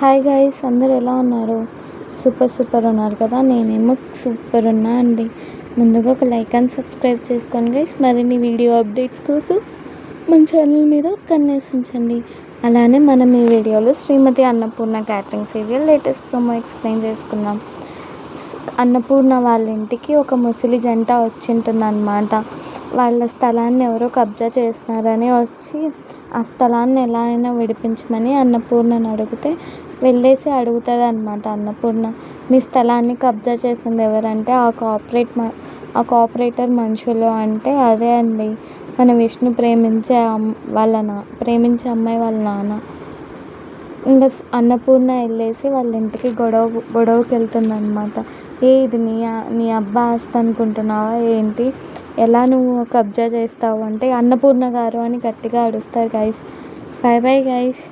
Hi guys, అందరూ ఎలా ఉన్నారు? సూపర్ ఉన్నారు కదా. నేనేమో సూపర్ ఉన్నా అండి. ముందుగా ఒక లైక్ అండ్ సబ్స్క్రైబ్ చేసుకోండి గైస్. మరిన్ని వీడియో అప్డేట్స్ కోసం మన ఛానల్ మీద కన్నేసి ఉంచండి. అలానే మనం ఈ వీడియోలో Srimathi Annapurna catering serial latest promo explain చేసుకుందాం. అన్నపూర్ణ వాళ్ళ ఇంటికి ఒక ముసలి జంట వచ్చింటుందన్నమాట. వాళ్ళ స్థలాన్ని ఎవరో కబ్జా చేస్తున్నారని వచ్చి ఆ స్థలాన్ని ఎలా అయినా విడిపించమని అన్నపూర్ణని అడిగితే వెళ్ళేసి అడుగుతుంది అనమాట. అన్నపూర్ణ, మీ స్థలాన్ని కబ్జా చేసింది ఎవరంటే ఆ కోఆపరేటర్ మనుషులు అంటే అదే అండి మన విష్ణు ప్రేమించే అమ్మాయి వాళ్ళ నాన్న. ఇంకా అన్నపూర్ణ వెళ్ళేసి వాళ్ళ ఇంటికి గొడవకి వెళ్తుంది అనమాట. ఇది నీ అబ్బా ఆస్తి అనుకుంటున్నావా ఏంటి, ఎలా నువ్వు కబ్జా చేస్తావు అంటే అన్నపూర్ణ గారు అని గట్టిగా అడుస్తారు గైస్. By bye guys.